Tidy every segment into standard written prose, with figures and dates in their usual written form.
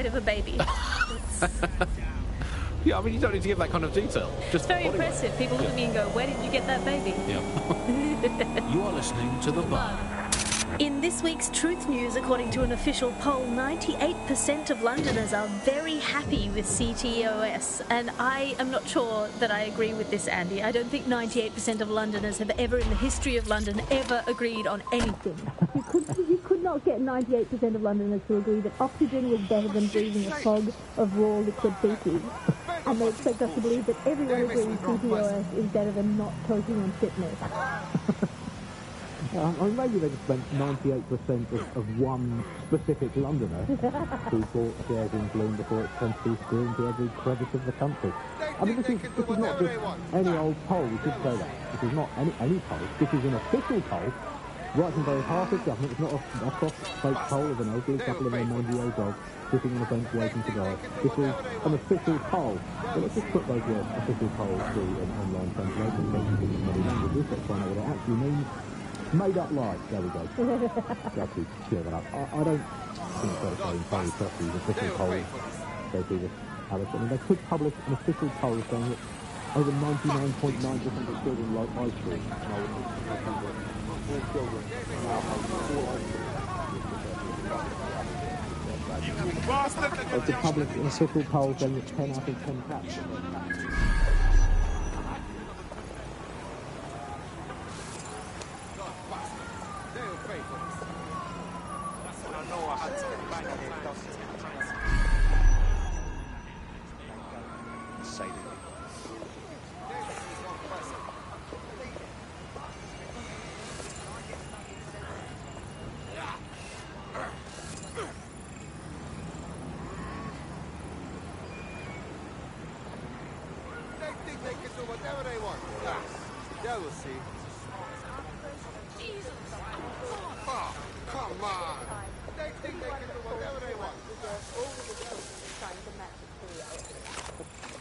of a baby. Yeah, I mean, you don't need to give that kind of detail. Just It's very impressive. weight. People look at me and go, where did you get that baby? Yeah. You are listening to The Bug. In this week's Truth News, according to an official poll, 98% of Londoners are very happy with CTOS. And I am not sure that I agree with this, Andy. I don't think 98% of Londoners have ever in the history of London ever agreed on anything. You could not get 98% of Londoners to agree that oxygen was better than breathing a fog of raw liquid feces. And they expect us to believe that everyone agrees CTOS is better than not choking on fitness. I mean, maybe they just spent 98% of one specific Londoner who bought shares in Bloom before it turned to be strewn to every crevice of the country. I mean, this is not just any old poll, we should say that. This is not any poll. This is an official poll, right from the heart of government. It's not a cross-fake poll of an elderly couple of their mangy old dogs sitting on a bench waiting to die. This is an official poll. So let's just put those official polls through an online translation so you can use many languages. Let's find out what it actually means. Made up lies. There we go. Actually, clear that up. I don't think it's fair to say entirely trust these official polls. They do this, Alice. I mean, they could publish an official poll saying that over 99.9% of children like ice cream. All children now have all ice cream. They could publish an official poll saying that 10 out of 10 cats. They can do whatever they want. Yeah, we'll see. Oh, come on. They think they can do whatever they want.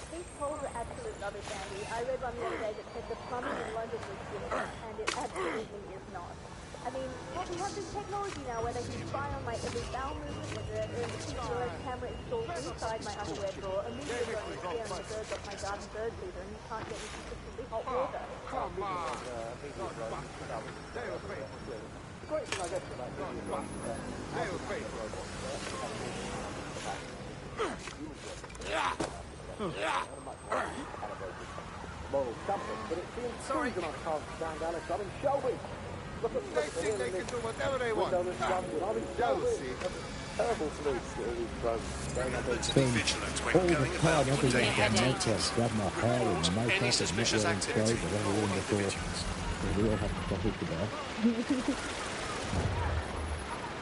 These polls are absolute rubbish, Andy. I read one the other day that said the plumbing in London was good, and it absolutely is not. I mean, well, we have this technology now where they can spy on my every bowel movement, whether there's a CCTV camera installed inside my underwear drawer, immediately on the clear on the birds off my garden bird feeder, and you can't get me consistently hot water. Come on. They were faithful. They were faithful. Moral compass, but it seems sorry that I can't stand Alice. I'm in Shelby. They think they can do whatever they want. I'm in Shelby. Terrible salutes to all these drugs. All the time, I've been getting grab my hair and makeup and not wearing clothes I've ever worn before. We all have to stop it today.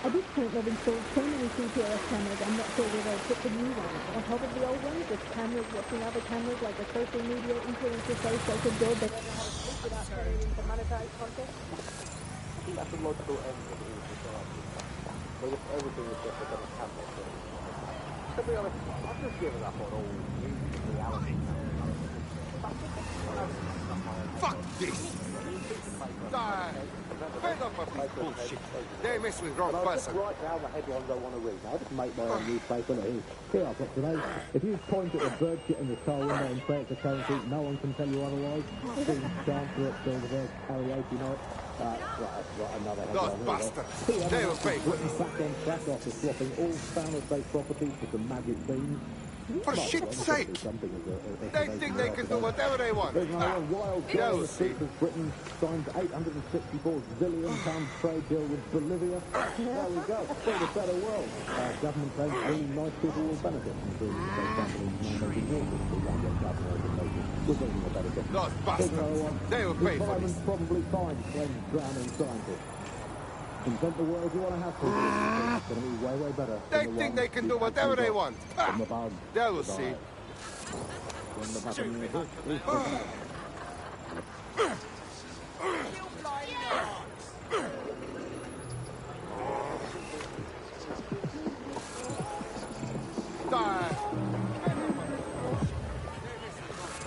At this point, they've installed so many CCTV cameras, I'm not sure where they'll put the new ones. On top of the old ones, with cameras watching other cameras, like the social media influencers say social good, they don't know how to speak without turning into monetized content. I think that's a logical end of all society. But if everything is just a kind of camera thing. To be honest, I've just given up on all reality. Fuck this! Die! Fed up of this bullshit. They mess with wrong person. Write down the headlines I want to read. I'll just make my own newspaper. Here I've got today. If you point at a bird shit in the car window and say it's a currency, no one can tell you otherwise. Steve Chancellor at Silverberg karaoke night. Right, another headline. Those bastards. They were fake. Britain's back on track after swapping all Fowler State properties for some magic beans. For shit's sake! They think they can do whatever they want. There's now a wild deal in the streets of Britain signed £864 billion trade deal with Bolivia. There we go. For the better world. Government claims only nice people will benefit from being those companies mandating water for young governors and nations. We're bringing a better gift. Those bastards. They were paid for this. The probably fine when drowning scientists. Invent the world you want to have for It's going to be way, way better. They think they can do whatever they want. They will see.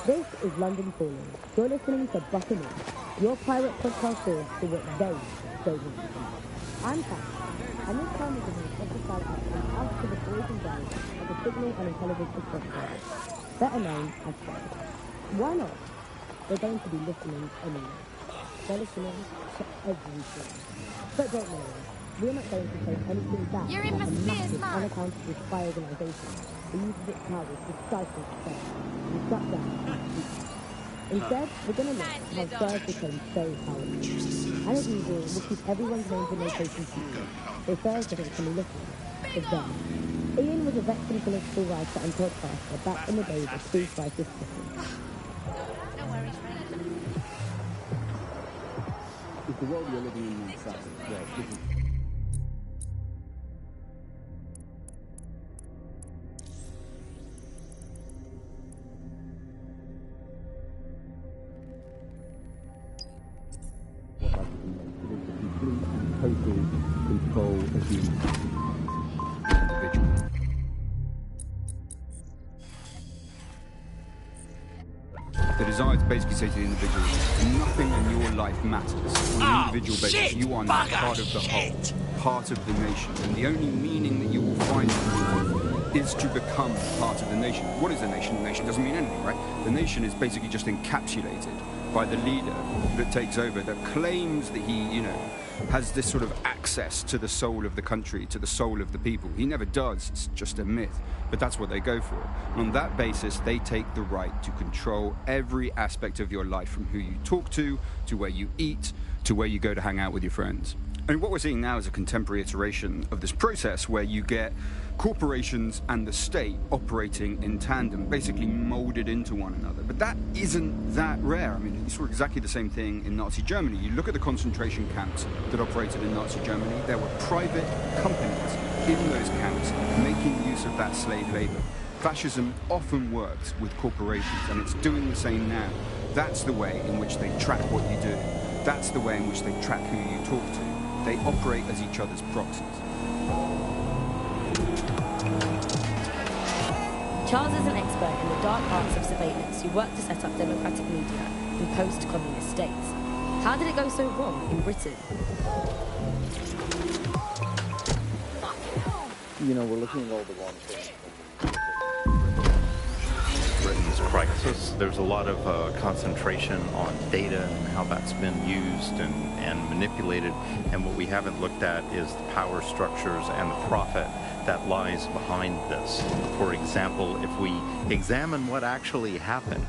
This is London Calling. You're listening to Buccaneers, your pirate podcast for what they don't want to do. I'm Pat, and this time is style app and out to the boys and girls of the Signal and Intelligence Response Service, better known as SIRS. Why not? They're going to be listening anyway. They're listening to everything. But don't worry, we're not going to take anything back You're in from my a sphere, massive, smart. unaccountable spy organisation who uses its powers to stifle success and shut down and speak. Instead, we're going to look at how SIRS became so powerful. And as usual, we'll keep everyone's names and locations secret, so SIRS doesn't come listening. It's them. Ian was a veteran political writer and podcaster back in the days of pre-crisis Britain. No worries, friend. Is the world you're living in now such? Well, this is what I would mean. It is the complete and total control of the individual. The desire to basically say to the individual, nothing in your life matters. On an individual basis, you are now part of the whole, part of the nation. And the only meaning that you will find in life is to become part of the nation. What is the nation? The nation doesn't mean anything, right? The nation is basically just encapsulated by the leader that takes over, that claims that he, has this sort of access to the soul of the country, to the soul of the people. He never does, it's just a myth. But that's what they go for. And on that basis, they take the right to control every aspect of your life, from who you talk to where you eat, to where you go to hang out with your friends. And what we're seeing now is a contemporary iteration of this process where you get corporations and the state operating in tandem, basically molded into one another. But that isn't that rare. I mean, you saw exactly the same thing in Nazi Germany. You look at the concentration camps that operated in Nazi Germany, there were private companies in those camps making use of that slave labor. Fascism often works with corporations, and it's doing the same now. That's the way in which they track what you do. That's the way in which they track who you talk to. They operate as each other's proxies. Charles is an expert in the dark arts of surveillance who worked to set up democratic media in post-communist states. How did it go so wrong in Britain? We're looking at all the wrong things. Britain's crisis. There's a lot of concentration on data and how that's been used and manipulated, and what we haven't looked at is the power structures and the profit that lies behind this. For example, if we examine what actually happened,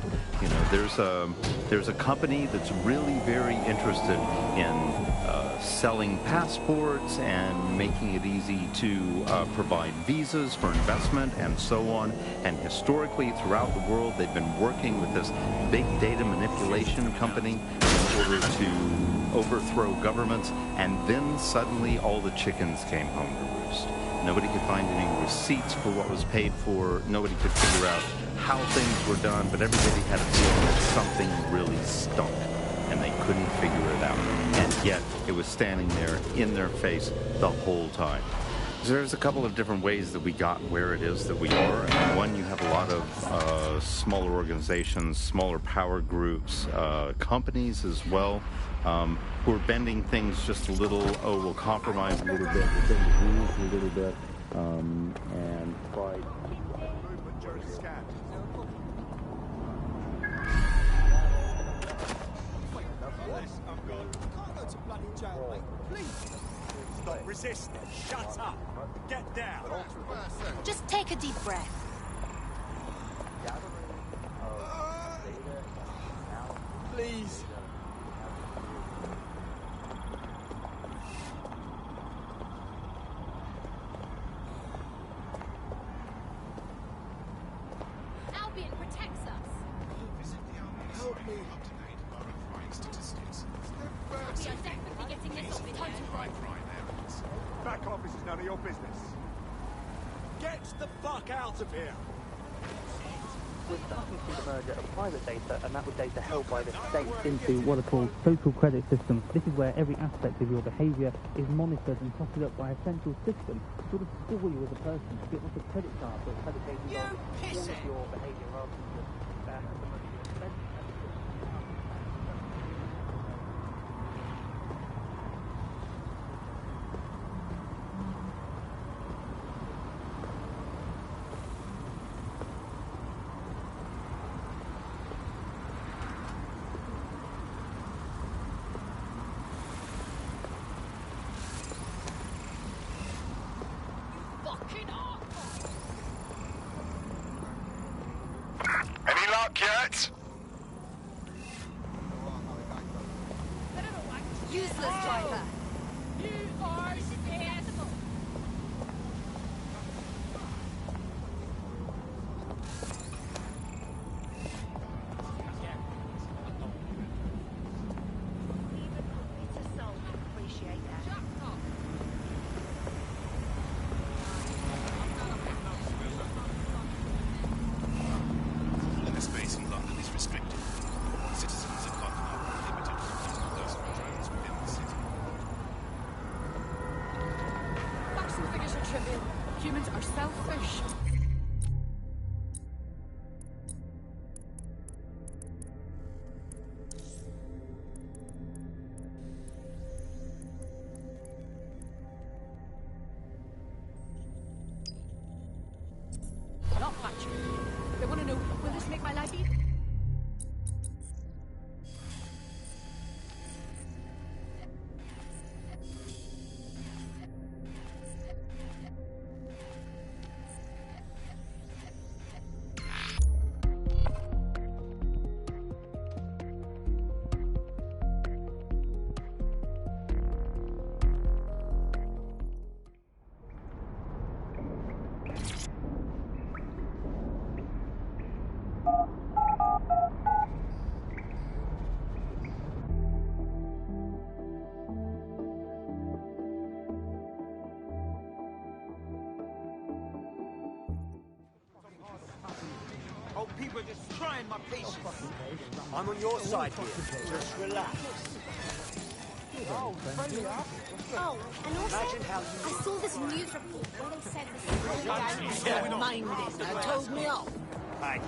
there's a company that's really very interested in selling passports and making it easy to provide visas for investment and so on. And historically, throughout the world, they've been working with this big data manipulation company in order to overthrow governments. And then suddenly all the chickens came home to roost. Nobody could find any receipts for what was paid for. Nobody could figure out how things were done, but everybody had a feeling that something really stunk, and they couldn't figure it out. And yet, it was standing there in their face the whole time. So there's a couple of different ways that we got where it is that we are. One, you have a lot of smaller organizations, smaller power groups, companies as well, who are bending things just a little. Oh, we'll compromise a little bit, we'll bend the rules a little bit, and try. Stop resisting. Shut up. Get down. Just take a deep breath. Please. Albion protects us. Help me. We are definitely getting this off in Back office is none of your business. Get the fuck out of here. We're starting to see the merger of private data and that with data held by the state into what are called social credit systems. This is where every aspect of your behaviour is monitored and totted up by a central system to sort of score you as a person, to get what the credit card that's predicated on all of your behaviour rather than just the money you spend. fucking awful! Any luck yet? Useless driver! You are irresistible! The space in London is restricted. Citizens of London are limited to personal drones within the city. Facts and figures are trivial. Humans are selfish. Not factual. They want to know, will this make my life easy? Oh, people are just trying my patience. I'm on your side here. Just relax. Oh, and also, I saw this news report where they said this guy Don't mind this. That told me off. Hey.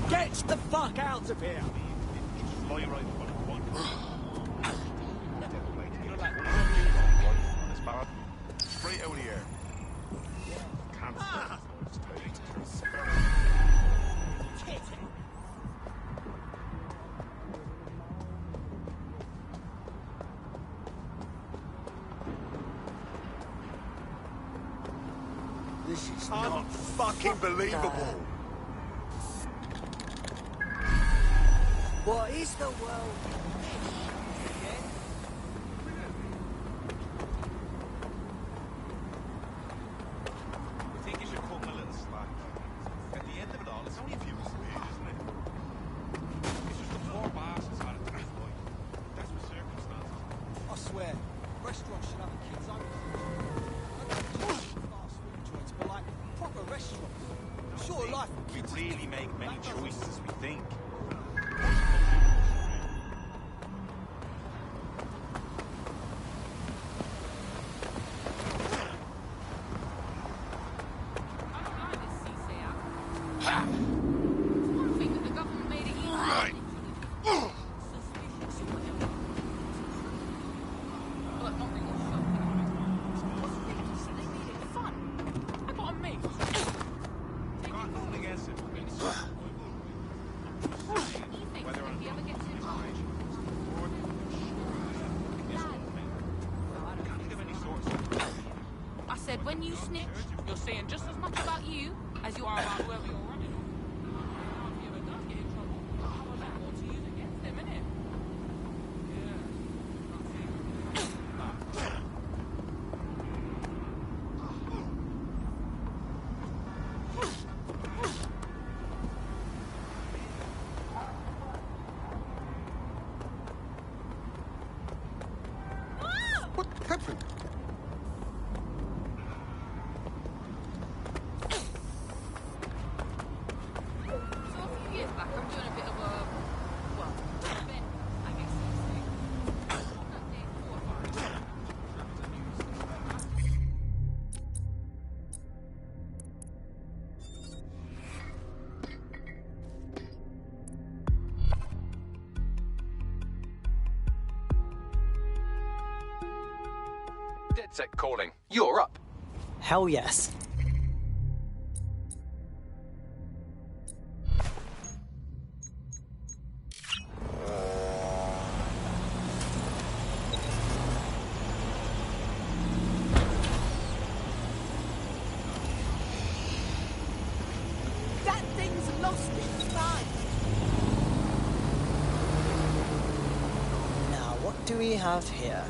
Get the fuck out of here! Straight out here. This is not fucking believable. What is the world? really make many choices as we think. When you snitch, you're saying just as much about you as you are about whoever you're running on. If you ever does get in trouble, how much more to use against them, innit? What happened? DedSec calling. You're up. Hell yes. That thing's lost its mind. Now, what do we have here?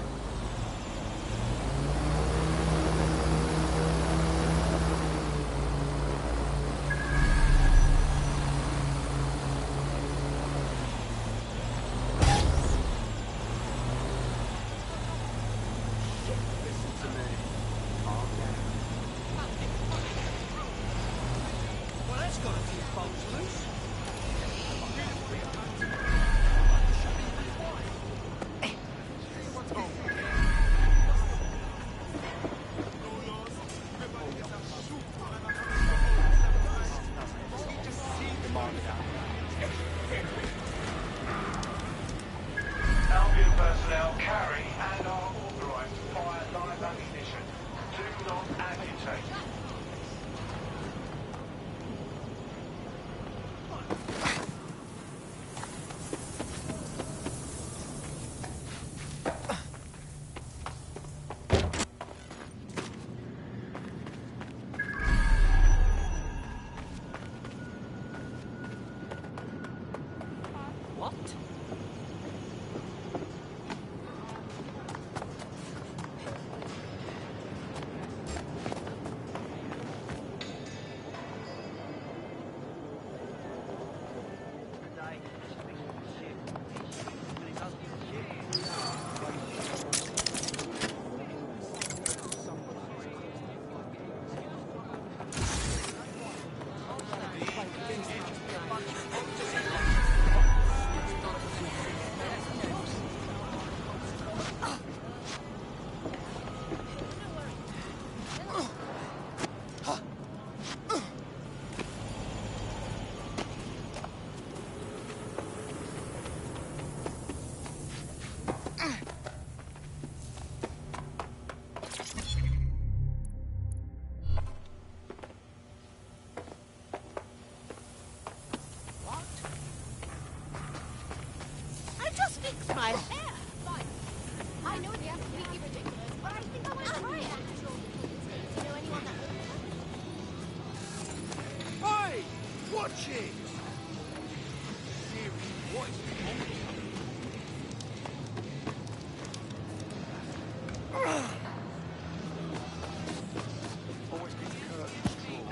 Albion personnel carry and are authorized to fire live ammunition. Do not agitate. What? I just fixed my hair. I know it's completely ridiculous, but I think I want to try it. Do you know anyone that... Hey! Watch it! Siri, what is wrong with you? Always keep the curtains drawn.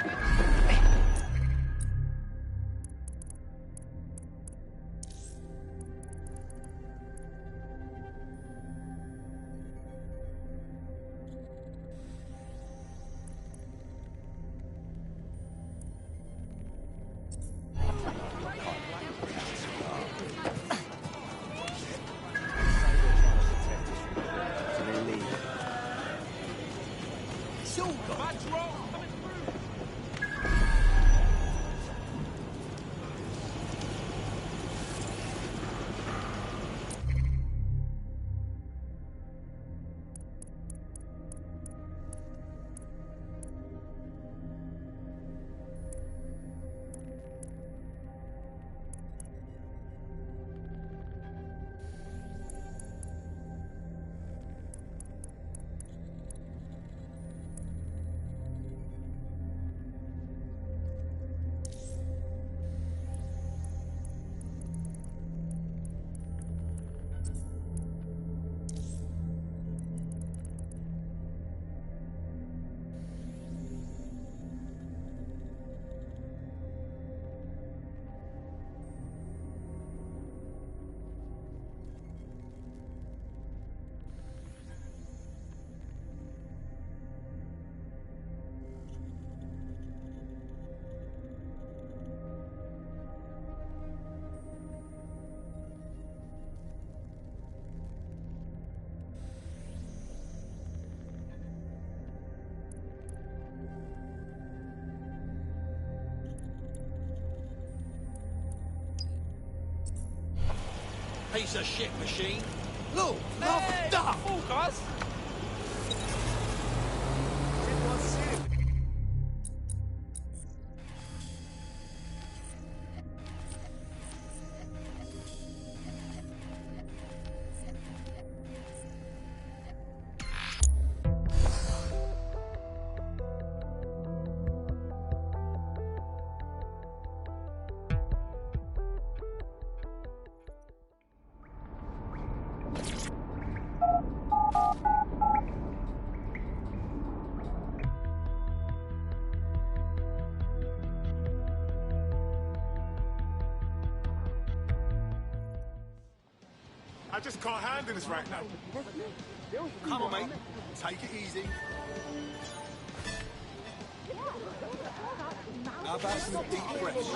Piece of shit machine. Look, knocked up. Oh, guys. I just can't handle this right now. Come on, mate. Take it easy. How about some deep breaths,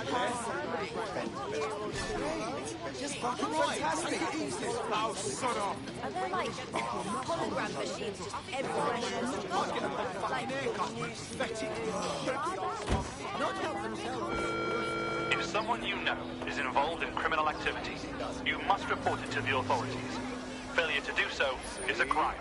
Just fucking fantastic. Take it easy. Oh, sod off. Are there like hologram machines just everywhere? Might get a fucking haircut. Pathetic. Not help themselves. If someone you know is involved in criminal activity, you must report it to the authorities. Failure to do so is a crime.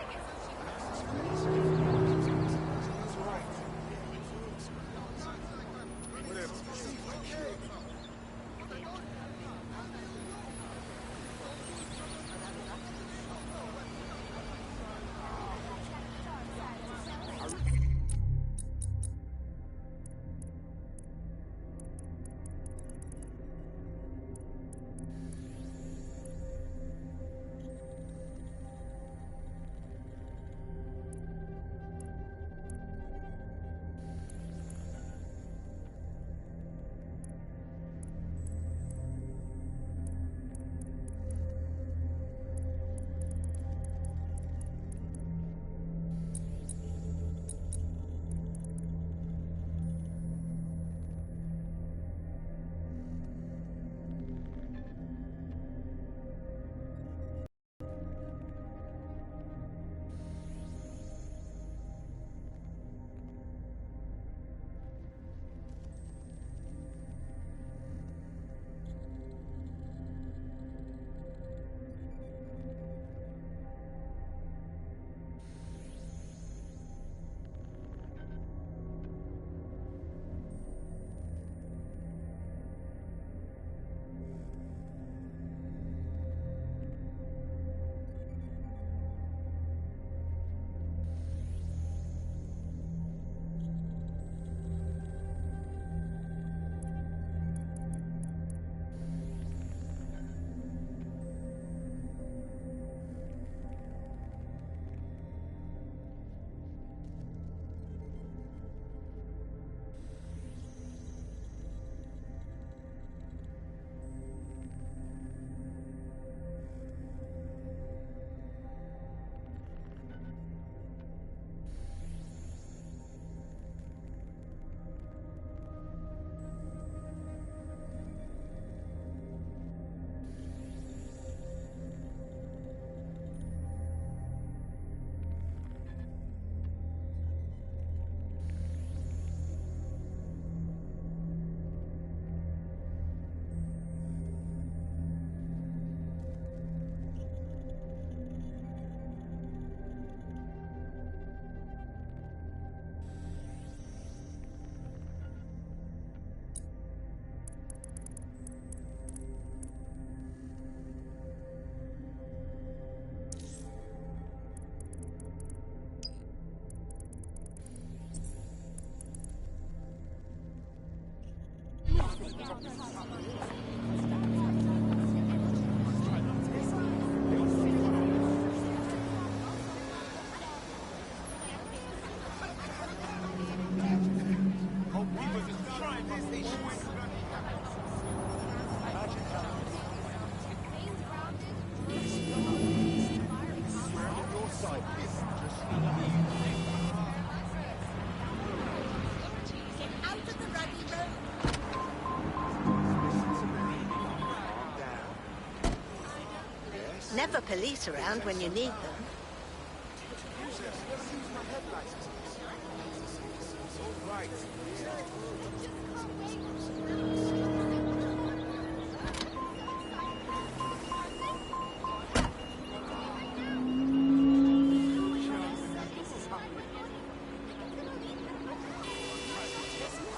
Never police around when you need them.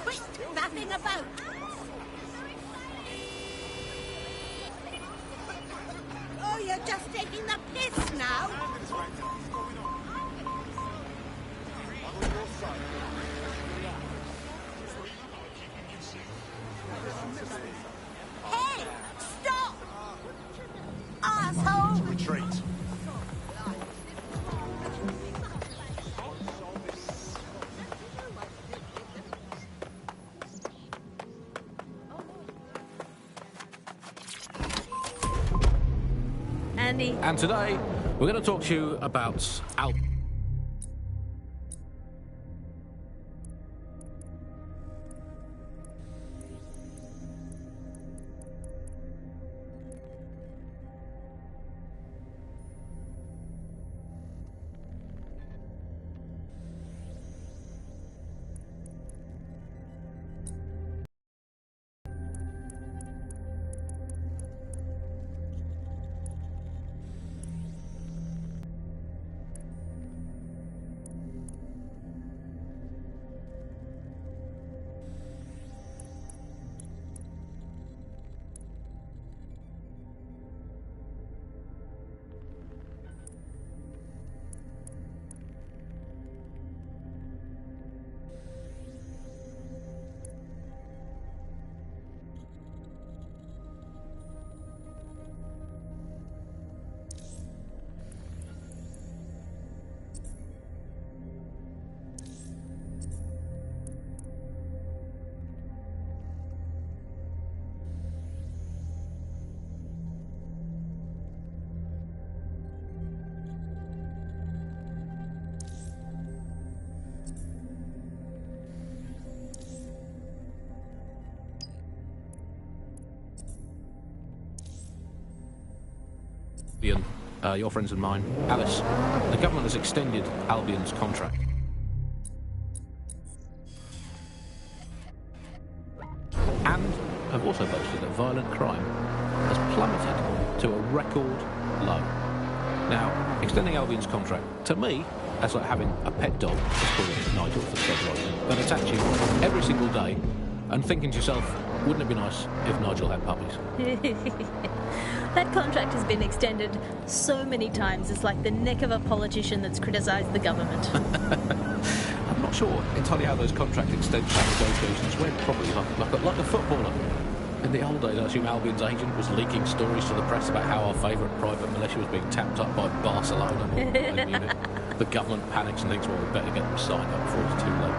Quick, nothing about. Oh, you're just taking the piss now. Hey, stop! Asshole! Retreat. Andy. And today, we're going to talk to you about your friends and mine, Alice. The government has extended Albion's contract. And have also boasted that violent crime has plummeted to a record low. Now, extending Albion's contract, to me, that's like having a pet dog, let's call it Nigel for the sake of argument, that attacks you every single day and thinking to yourself, wouldn't it be nice if Nigel had puppies? That contract has been extended so many times, it's like the neck of a politician that's criticised the government. I'm not sure entirely how those contract extension negotiations went, probably like a footballer. In the old days, I assume Albion's agent was leaking stories to the press about how our favourite private militia was being tapped up by Barcelona. The government panics and thinks, well, we better get them signed up before it's too late.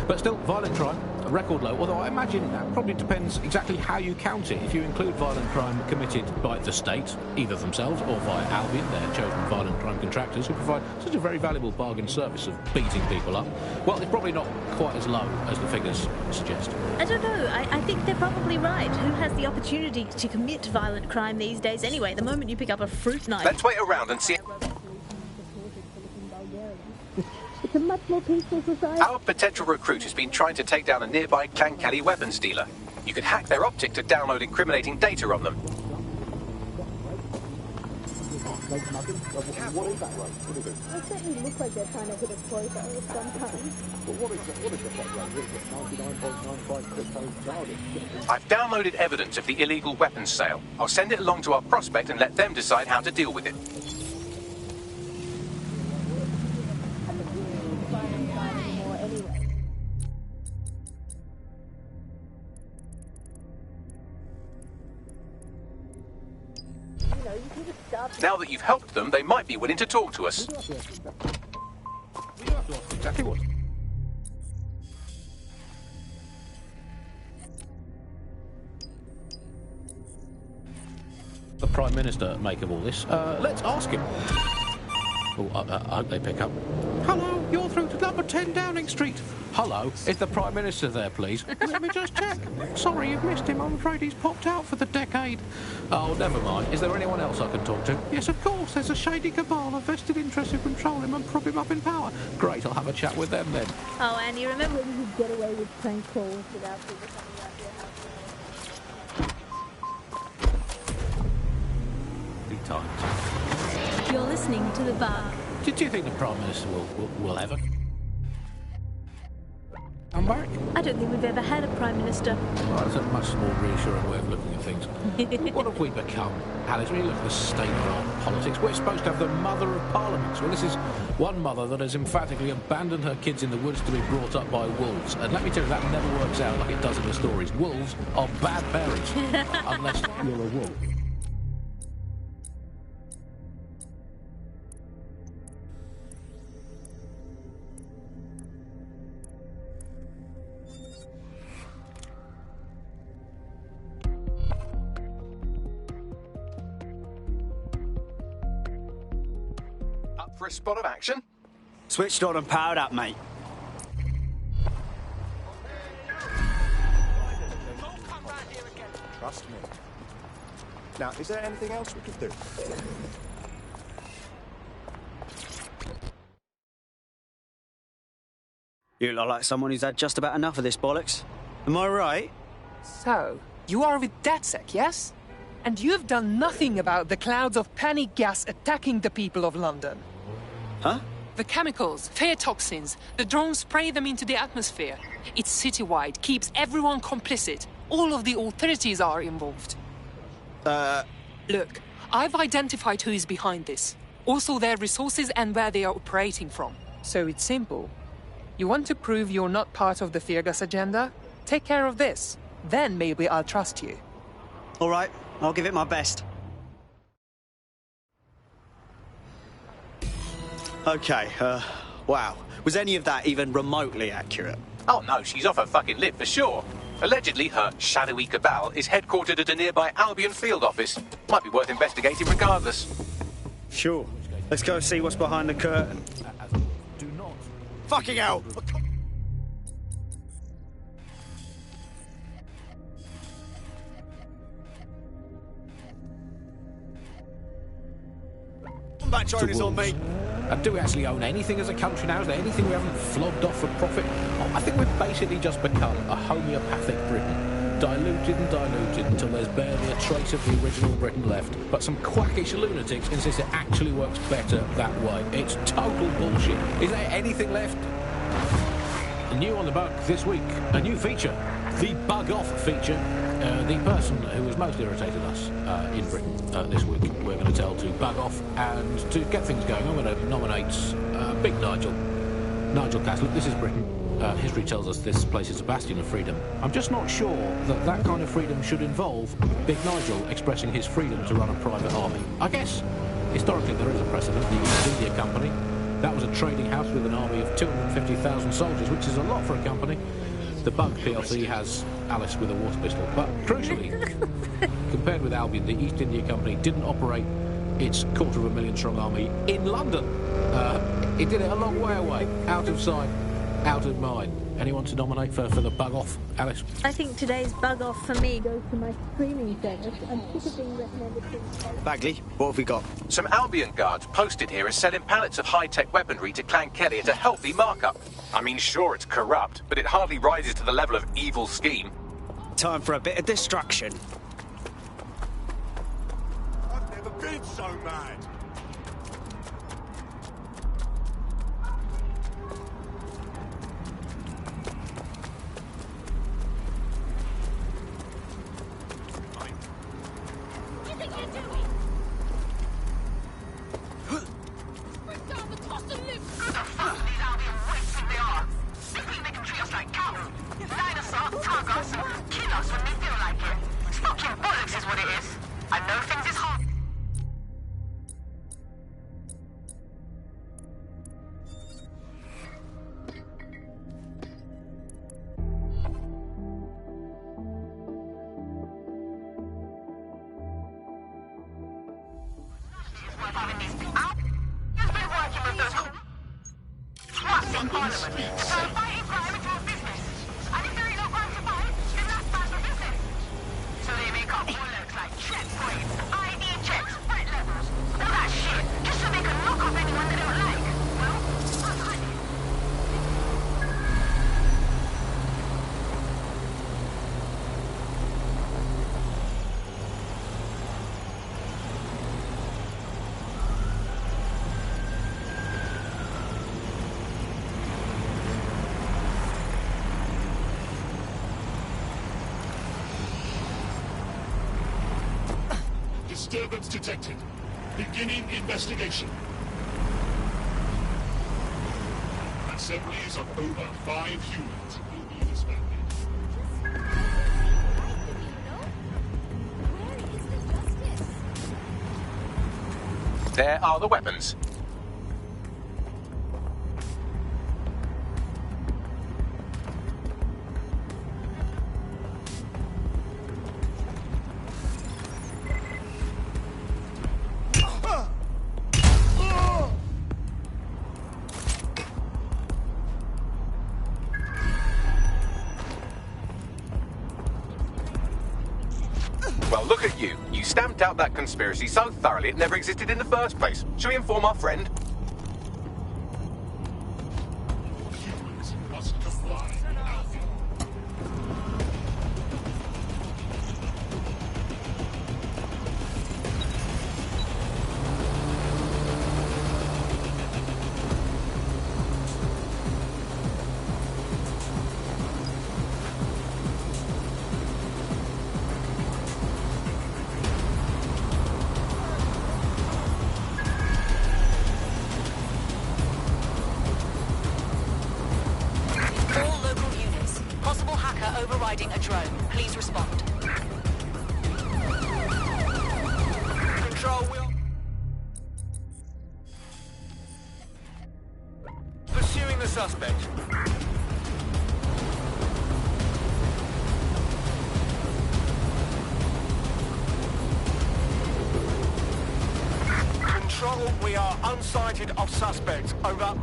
But still, violent crime, a record low, although I imagine that probably depends exactly how you count it. If you include violent crime committed by the state, either themselves or via Albion, their chosen violent crime contractors who provide such a very valuable bargain service of beating people up, well, it's probably not quite as low as the figures suggest. I don't know. I think they're probably right. Who has the opportunity to commit violent crime these days anyway? The moment you pick up a fruit knife... Let's wait around and see... It's a much more peaceful society. Our potential recruit has been trying to take down a nearby Kankali weapons dealer. You can hack their optic to download incriminating data on them. What is that, right? What is it? It certainly looks like they're trying to hit a quota sometimes. But what is the rate? Is it 99.95 I've downloaded evidence of the illegal weapons sale. I'll send it along to our prospect and let them decide how to deal with it. Now that you've helped them, they might be willing to talk to us. Exactly what? The Prime Minister make of all this? Let's ask him. Oh, I hope they pick up. Hello, you're through to number 10 Downing Street. Hello, is the Prime Minister there, please? Let me just check. Sorry, you've missed him. I'm afraid he's popped out for the decade. Oh, never mind. Is there anyone else I can talk to? Yes, of course. There's a shady cabal of vested interests who control him and prop him up in power. Great, I'll have a chat with them then. Oh, Andy, remember when you could get away with prank calls without people coming out your house? Big times. You're listening to The Bug. Do you think the Prime Minister will ever come back? I don't think we've ever had a Prime Minister. Well, that's a much more reassuring way of looking at things. What have we become, Alice? When you look at the state of our politics, we're supposed to have the Mother of Parliaments. Well, this is one mother that has emphatically abandoned her kids in the woods to be brought up by wolves. And let me tell you, that never works out like it does in the stories. Wolves are bad parents, unless you're a wolf. For a spot of action? Switched on and powered up, mate. Trust me. Now, is there anything else we could do? You look like someone who's had just about enough of this bollocks. Am I right? So, you are with DedSec, yes? And you have done nothing about the clouds of panic gas attacking the people of London. Huh? The chemicals, fear toxins, the drones spray them into the atmosphere. It's citywide, keeps everyone complicit. All of the authorities are involved. Look, I've identified who is behind this. Also their resources and where they are operating from. So it's simple. You want to prove you're not part of the fear gas agenda? Take care of this. Then maybe I'll trust you. All right, I'll give it my best. Okay, wow. Was any of that even remotely accurate? Oh no, she's off her fucking lip for sure. Allegedly, her shadowy cabal is headquartered at a nearby Albion field office. Might be worth investigating regardless. Sure. Let's go see what's behind the curtain. Do not. Fucking hell! That China's on me. And do we actually own anything as a country now? Is there anything we haven't flogged off for profit? Oh, I think we've basically just become a homeopathic Britain. Diluted and diluted until there's barely a trace of the original Britain left. But some quackish lunatics insist it actually works better that way. It's total bullshit. Is there anything left? New on the Bug this week, a new feature. The Bug Off feature. The person who has most irritated us in Britain this week, we're going to tell to bug off, and to get things going, I'm going to nominate Big Nigel. Nigel Caslett. This is Britain. History tells us this place is a bastion of freedom. I'm just not sure that that kind of freedom should involve Big Nigel expressing his freedom to run a private army. I guess, historically, there is a precedent. The East India Company. That was a trading house with an army of 250,000 soldiers, which is a lot for a company. The Bug PLC has Alice with a water pistol. But crucially, compared with Albion, the East India Company didn't operate its 250,000-strong army in London. It did it a long way away, out of sight, out of mind. Anyone to nominate for the Bug Off, Alice? I think today's Bug Off for me goes to my streaming service. I'm sick of being recommended to... Bagley, what have we got? Some Albion guards posted here are selling pallets of high-tech weaponry to Clan Kelly at a healthy markup. I mean, sure, it's corrupt, but it hardly rises to the level of evil scheme. Time for a bit of destruction. I've never been so mad. having this. I've been working with those swats in Parliament to turn fighting crime into a business. And if there ain't no crime to fight, then that's bad for business. So they make up bollocks like checkpoints, ID checks, threat levels, all that shit, just so they can lock up anyone they don't like. Well, that's honey. Disturbance detected. Beginning investigation. Assemblies of over 5 humans will be disbanded. There are the weapons. Well, look at you. You stamped out that conspiracy so thoroughly it never existed in the first place. Shall we inform our friend? Humans must comply. Overriding a drone. Please respond. Control wheel. Pursuing the suspect. Control, we are unsighted of suspects. Over.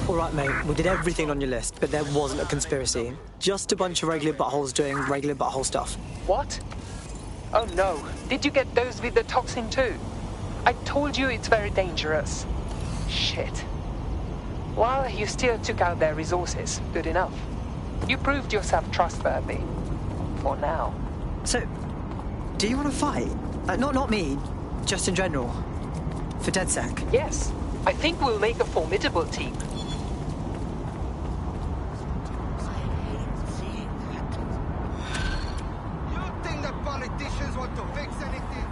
All right, mate, we did everything on your list, but there wasn't a conspiracy. Just a bunch of regular buttholes doing regular butthole stuff. What? Oh no, did you get those with the toxin too? I told you it's very dangerous. Shit. Well, you still took out their resources. Good enough. You proved yourself trustworthy. For now. So, do you want to fight? Not me, just in general. For DedSec. Yes, I think we'll make a formidable team. Politicians want to fix anything.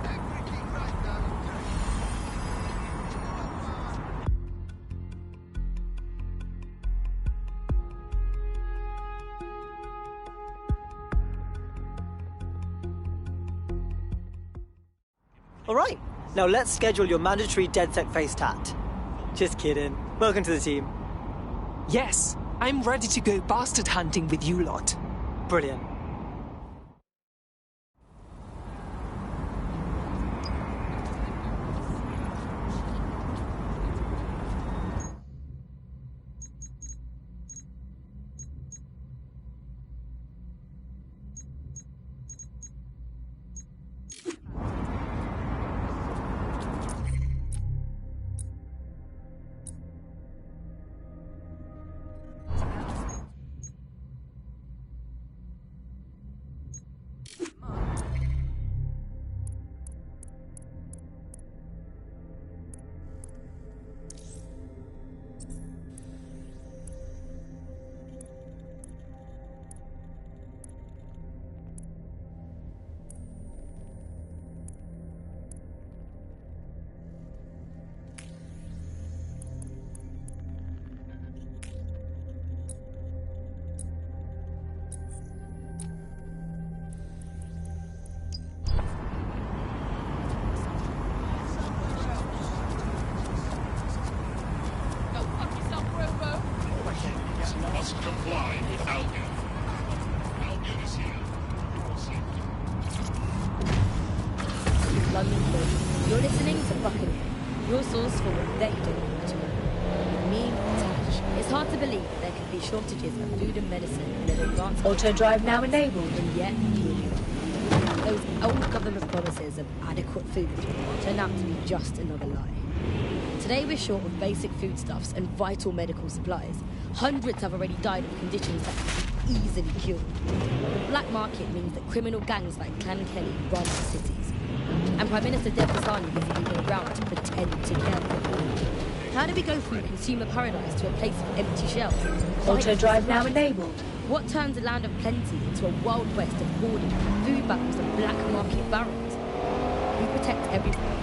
Everything right now. All right, now let's schedule your mandatory DedSec face tat. Just kidding. Welcome to the team. Yes, I'm ready to go bastard hunting with you lot. Brilliant. London food. You're listening to Buckingham, your source for what they don't want to know. With me, Tash. It's hard to believe that there could be shortages of food and medicine in an advanced... Auto drive now enabled. And yet, here we are. Those old government promises of adequate food turned out to be just another lie. Today we're short of basic foodstuffs and vital medical supplies. Hundreds have already died of conditions that can be easily cured. The black market means that criminal gangs like Clan Kelly run the cities. And Prime Minister Dev Vasani isn't even around to pretend to care for the poor. How do we go from consumer paradise to a place of empty shelves? Auto drive now enabled. What turns a land of plenty into a wild west of hoarding, food battles and black market barons? We protect everyone.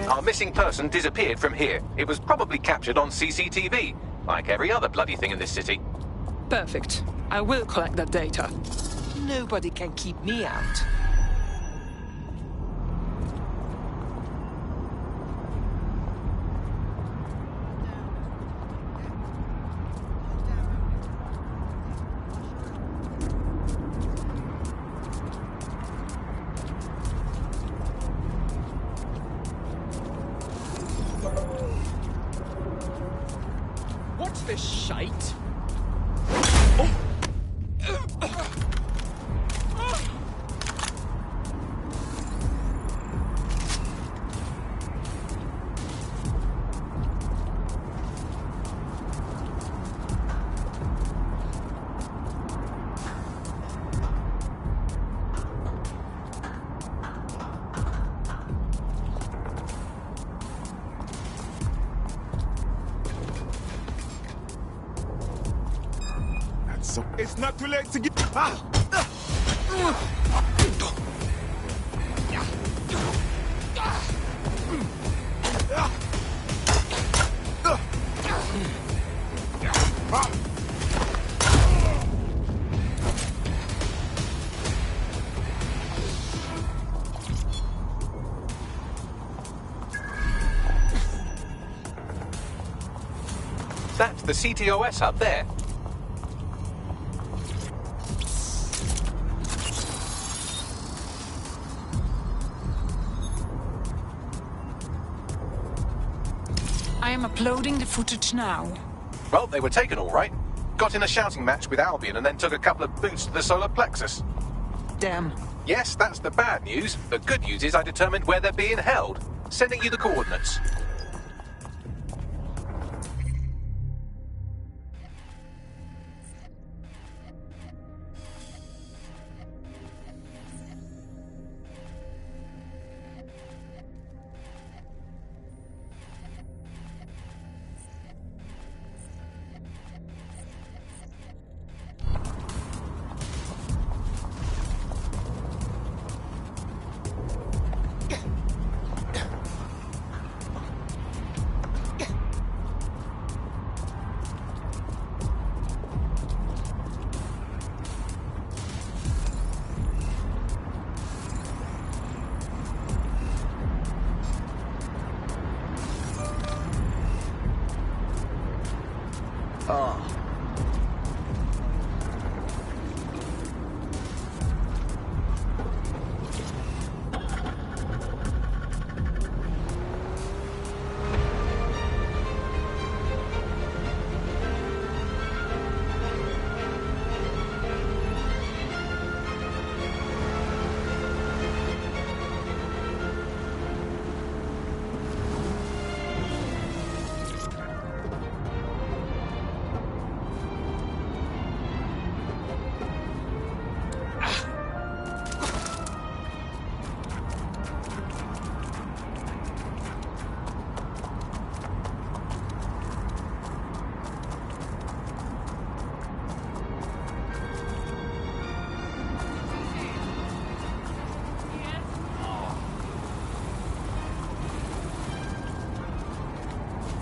Our missing person disappeared from here. It was probably captured on CCTV, like every other bloody thing in this city. Perfect. I will collect that data. Nobody can keep me out. What's this shite? So it's not too late to get... That's the CTOS up there. I am uploading the footage now. Well, they were taken all right. Got in a shouting match with Albion and then took a couple of boots to the solar plexus. Damn. Yes, that's the bad news. The good news is I determined where they're being held. Sending you the coordinates.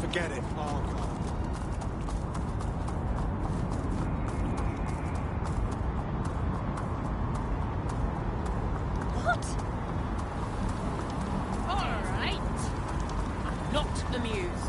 Forget it. Oh, God. What? All right. I'm not amused.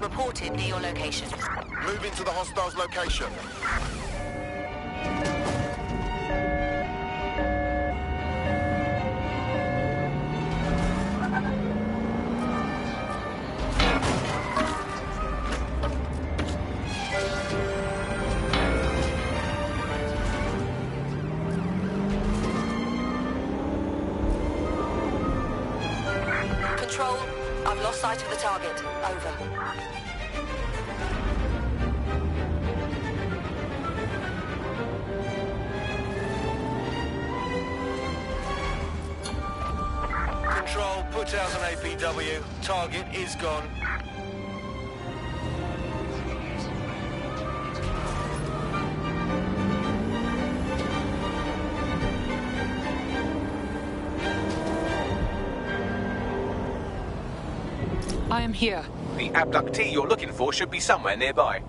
Reported near your location. Move into the hostiles' location. Control, I've lost sight of the target. Over. Control, put out an APW. Target is gone. I am here. The abductee you're looking for should be somewhere nearby.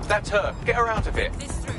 That's her. Get her out of here. This through.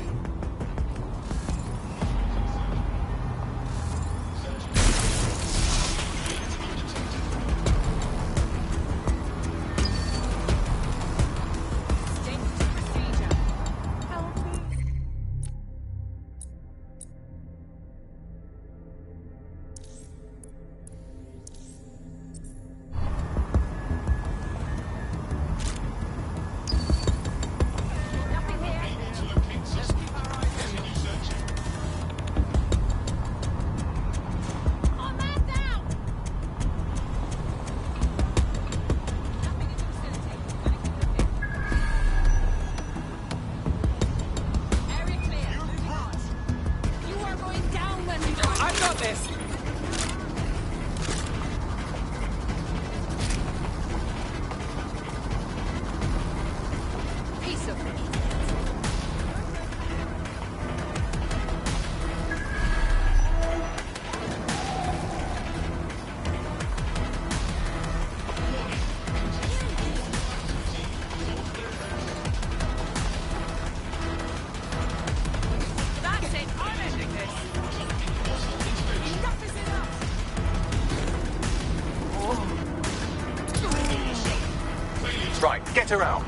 Right, get her out.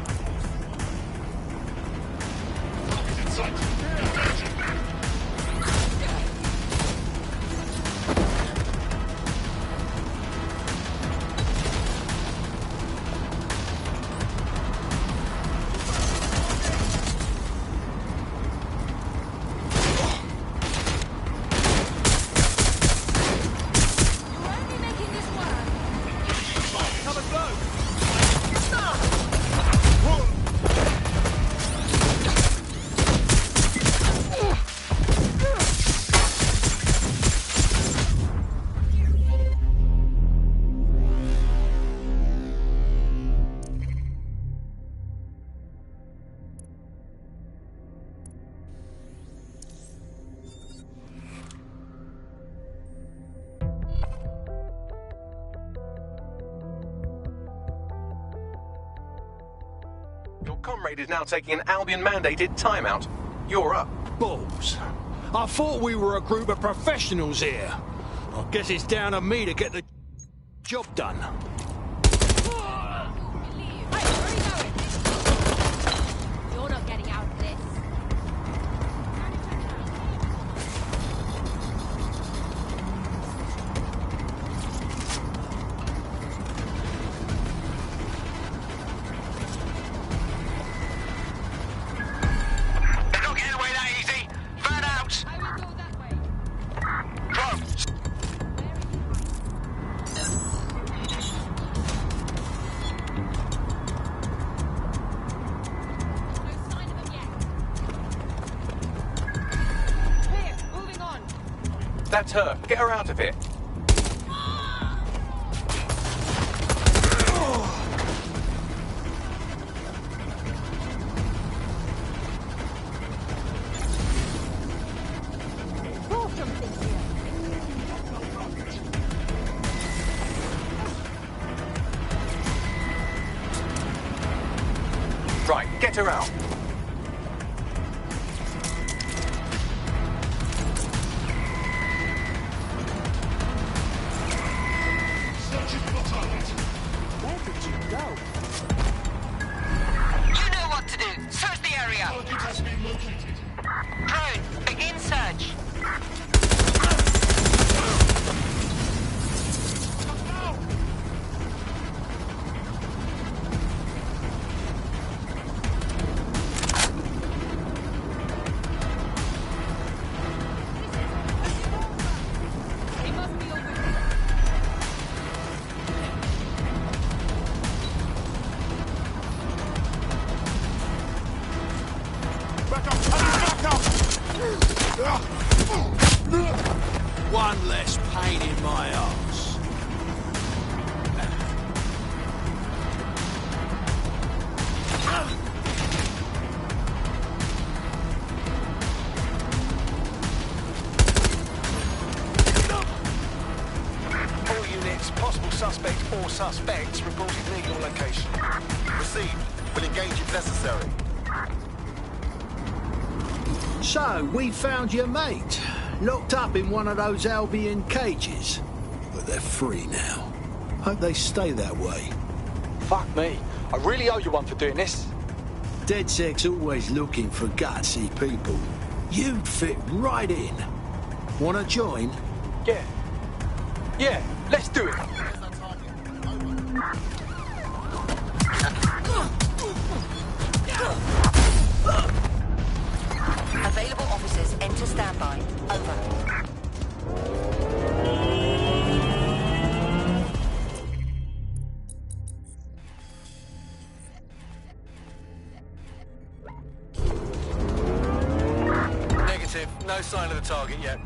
Your comrade is now taking an Albion-mandated timeout. You're up. Balls. I thought we were a group of professionals here. I guess it's down to me to get the job done. You're not getting out of this. They're not getting away that easy. Burn out. I will go that way. Drones. No sign of them yet. Here, moving on. That's her. Get her out of here. Saw something here. Right, get her out. Where did you go? You know what to do. Search the area. Drone, begin search. They must be over here. Back up! Back up! One less pain in my arse. All units, possible suspect or suspects reported legal location. Received. Will engage if necessary. So, we found your mate, locked up in one of those Albion cages. But they're free now. Hope they stay that way. Fuck me. I really owe you one for doing this. DedSec's always looking for gutsy people. You'd fit right in. Wanna join? Yeah. Yeah, let's do it. Available officers, enter standby. Over. Negative. No sign of the target yet.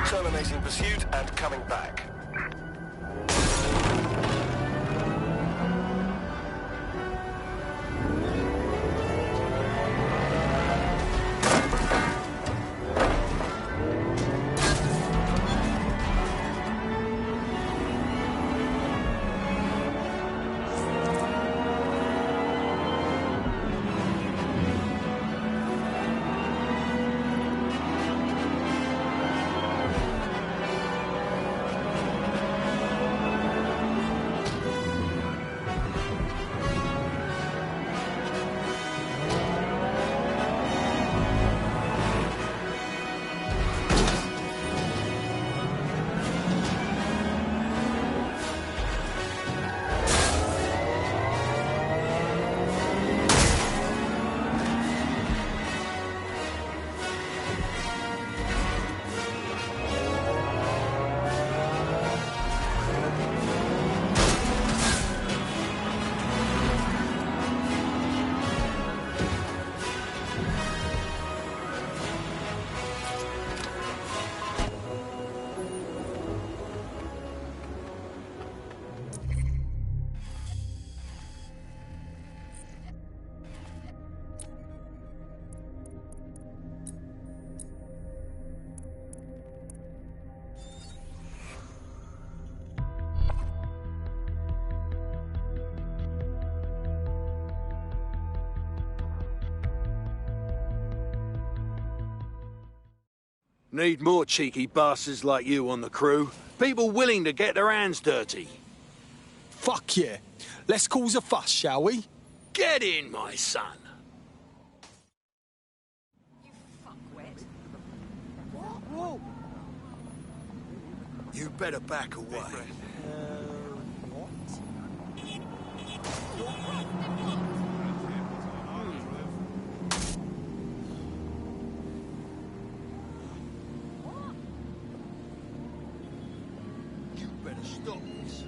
Terminating pursuit and coming back. Need more cheeky bastards like you on the crew. People willing to get their hands dirty. Fuck yeah. Let's cause a fuss, shall we? Get in, my son. Whoa. You better back away. You better stop this.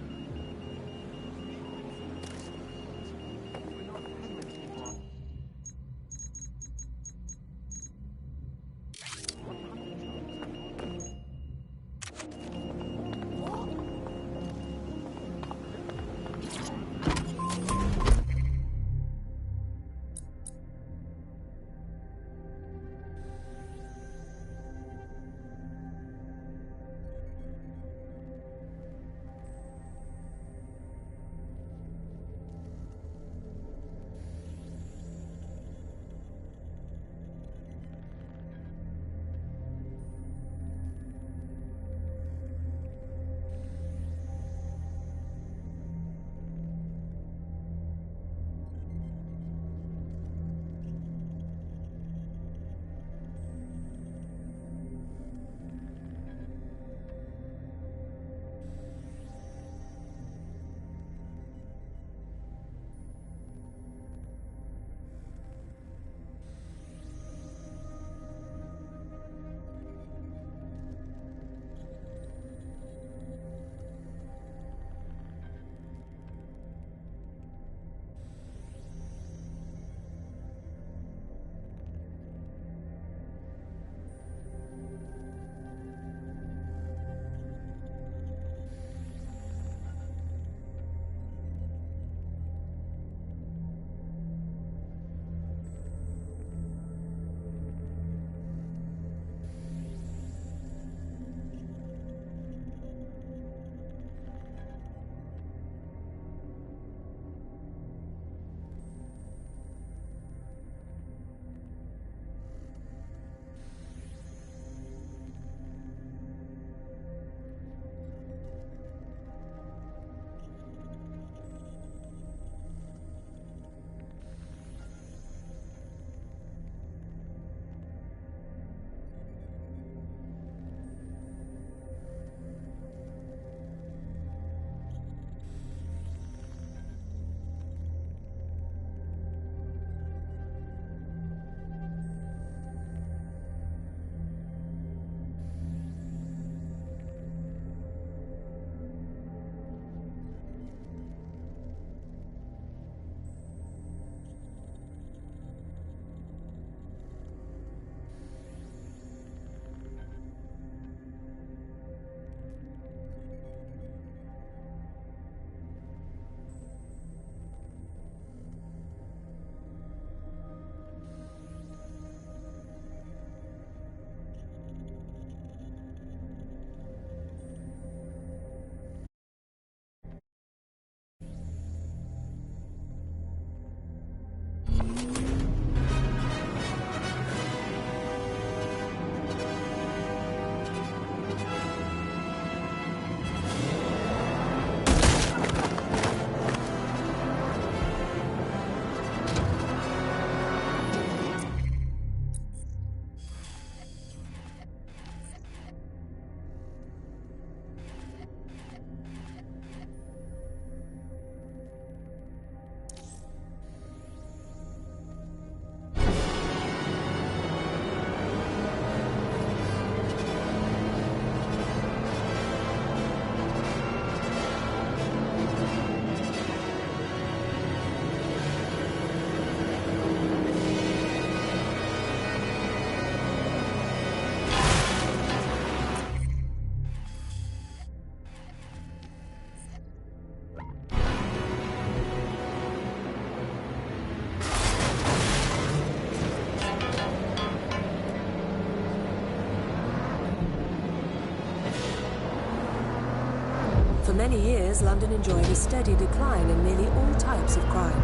For many years, London enjoyed a steady decline in nearly all types of crime.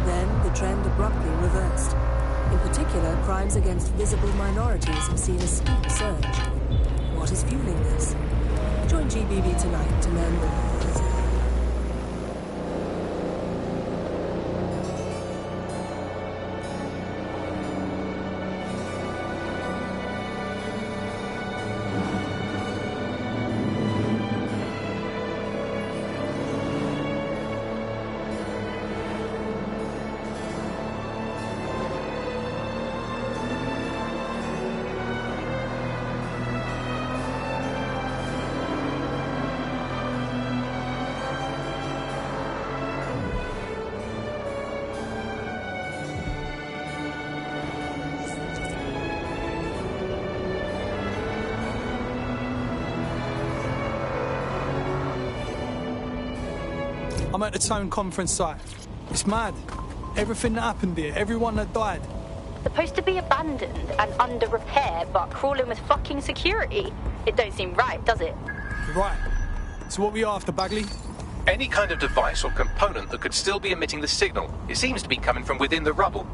Then, the trend abruptly reversed. In particular, crimes against visible minorities have seen a steep surge. What is fueling this? Join GBB tonight to learn more. I'm at the town conference site. It's mad. Everything that happened here, everyone that died. Supposed to be abandoned and under repair, but crawling with fucking security. It don't seem right, does it? Right. So what we after, Bagley? Any kind of device or component that could still be emitting the signal. It seems to be coming from within the rubble.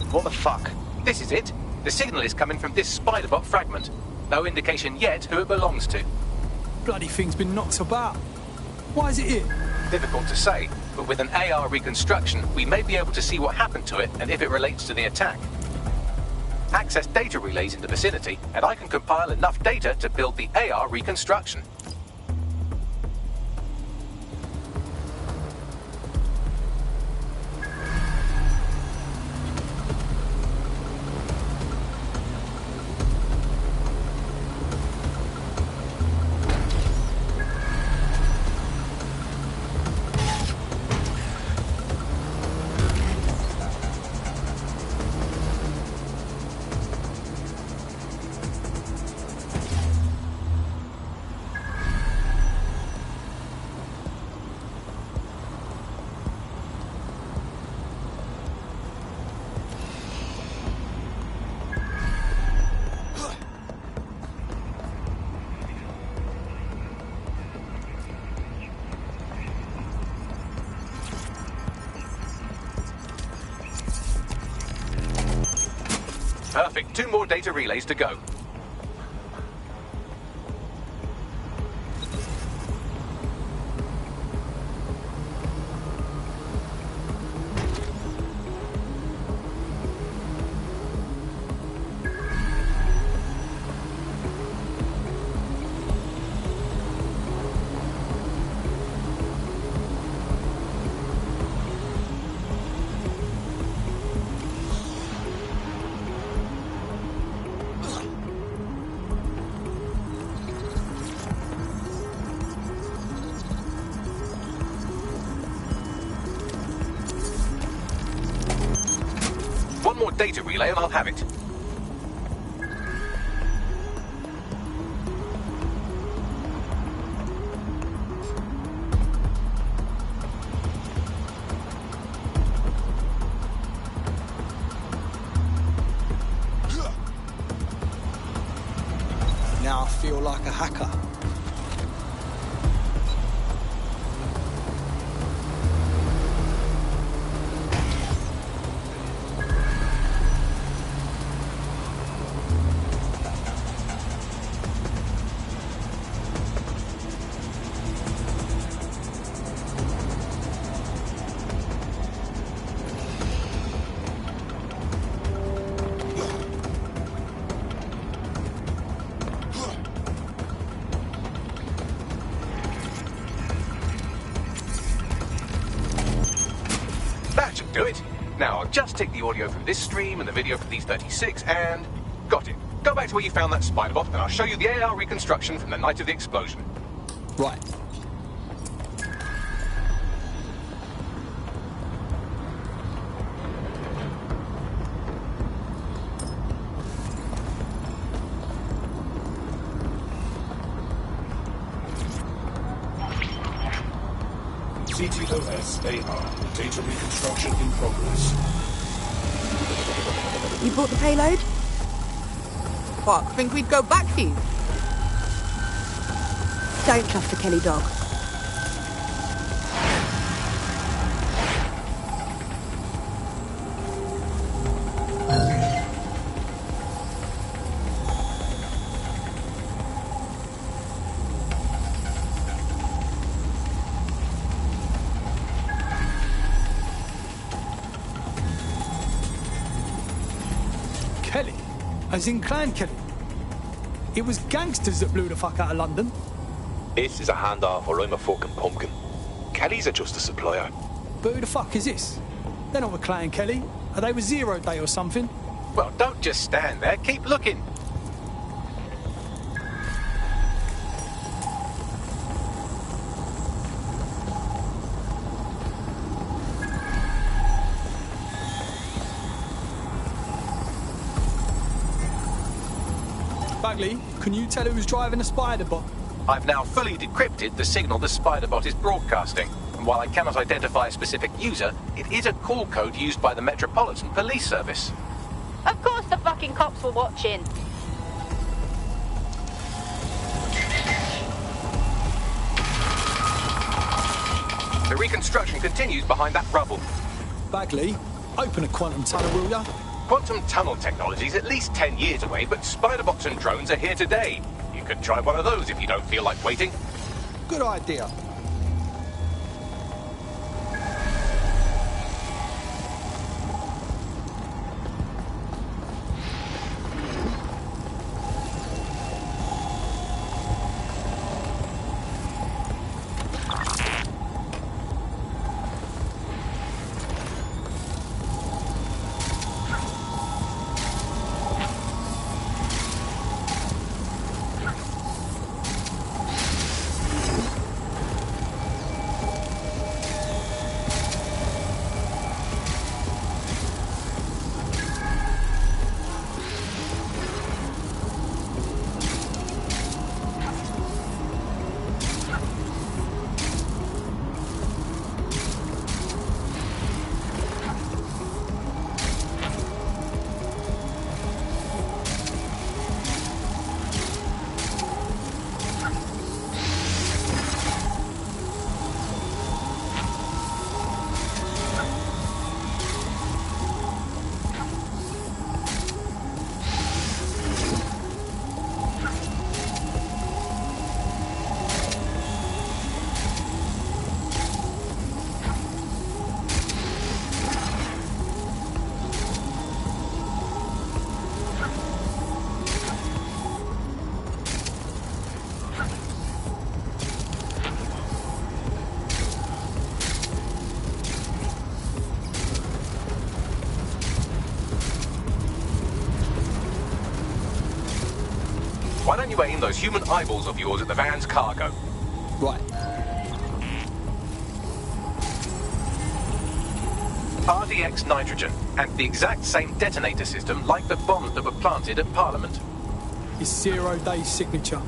What the fuck? This is it. The signal is coming from this Spiderbot fragment. No indication yet who it belongs to. Bloody thing's been knocked about. Why is it here? Difficult to say, but with an AR reconstruction, we may be able to see what happened to it and if it relates to the attack. Access data relays in the vicinity, and I can compile enough data to build the AR reconstruction. Perfect. 2 more data relays to go. One more data relay and I'll have it. Now I feel like a hacker. Do it. Now, I'll just take the audio from this stream and the video from these 36 and... Got it. Go back to where you found that spider bot and I'll show you the AR reconstruction from the night of the explosion. Right. CTOS AR. Data reconstruction in progress. You brought the payload? What, think we'd go back here? Don't trust the Kelly dog. Kelly? As in Clan Kelly? It was gangsters that blew the fuck out of London. This is a handoff or I'm a fucking pumpkin. Kelly's are just a supplier. But who the fuck is this? They're not with Clan Kelly. Are they with Zero Day or something? Well, don't just stand there. Keep looking. Bagley, can you tell who's driving the spider bot? I've now fully decrypted the signal the spider bot is broadcasting. And while I cannot identify a specific user, it is a call code used by the Metropolitan Police Service. Of course the fucking cops were watching. The reconstruction continues behind that rubble. Bagley, open a quantum tunnel, will ya? Quantum tunnel technology is at least 10 years away, but spider bots and drones are here today. You could try one of those if you don't feel like waiting. Good idea. Why don't you aim those human eyeballs of yours at the van's cargo? Right. RDX nitrogen, and the exact same detonator system like the bombs that were planted at Parliament. It's 0 Day signature.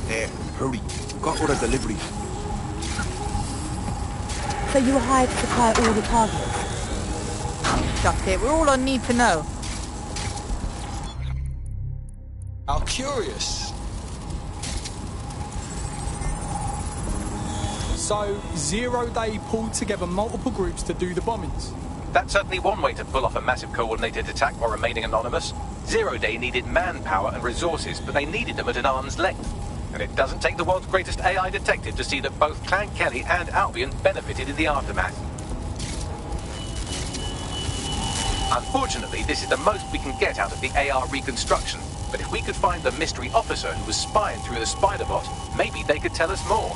There, hurry. Got all the deliveries. So you were hired to supply all the targets? Duck it, we're all on need to know. How curious. So, 0 Day pulled together multiple groups to do the bombings. That's certainly one way to pull off a massive coordinated attack while remaining anonymous. 0 Day needed manpower and resources, but they needed them at an arm's length. And it doesn't take the world's greatest AI detective to see that both Clan Kelly and Albion benefited in the aftermath. Unfortunately, this is the most we can get out of the AR reconstruction, but if we could find the mystery officer who was spying through the spider bot, maybe they could tell us more.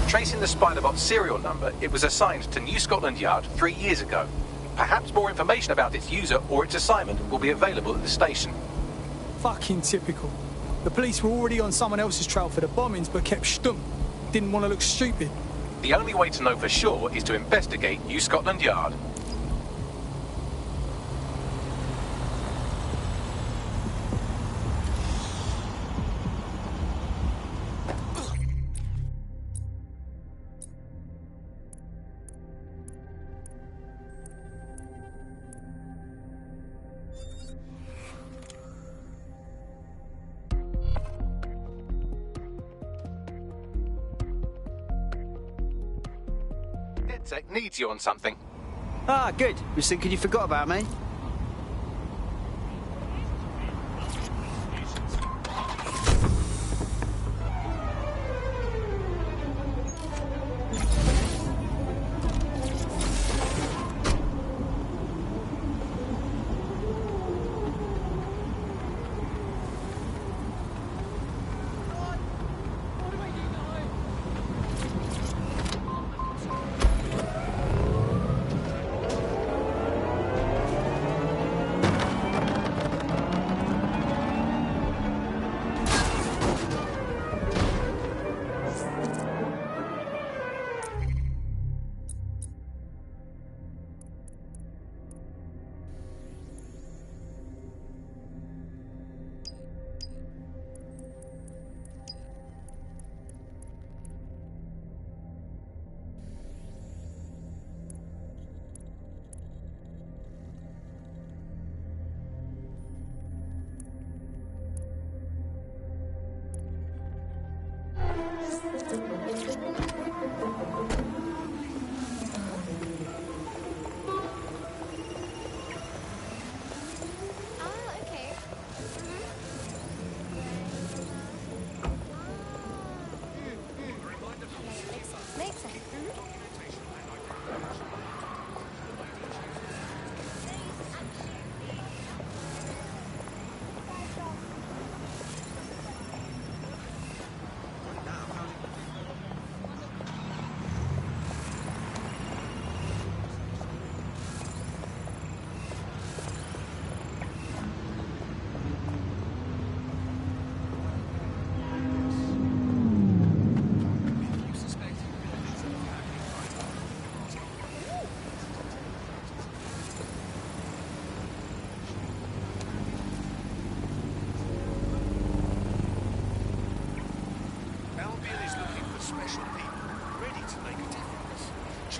Tracing the Spiderbot serial number, it was assigned to New Scotland Yard 3 years ago. Perhaps more information about its user or its assignment will be available at the station. Fucking typical. The police were already on someone else's trail for the bombings, but kept stum. Didn't want to look stupid. The only way to know for sure is to investigate New Scotland Yard. DedSec needs you on something. Ah, good. Was thinking you forgot about me.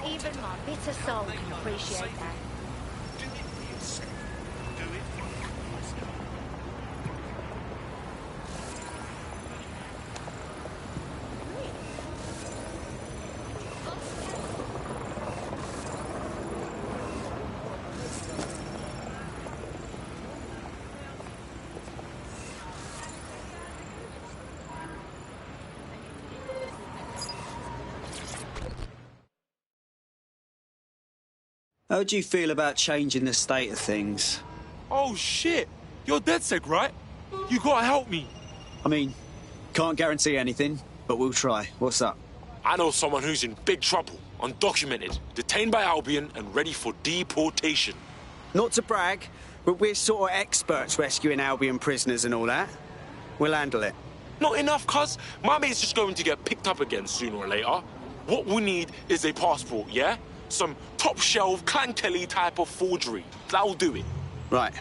Even my bitter soul can appreciate that. Do it for yourself. Do it for yourself. How do you feel about changing the state of things? Oh shit! You're DedSec, right? You gotta help me. I mean, can't guarantee anything, but we'll try. What's up? I know someone who's in big trouble, undocumented, detained by Albion and ready for deportation. Not to brag, but we're sort of experts rescuing Albion prisoners and all that. We'll handle it. Not enough, cuz. My mate's just going to get picked up again sooner or later. What we need is a passport, yeah? Some top-shelf Clan Kelly type of forgery. That'll do it. Right.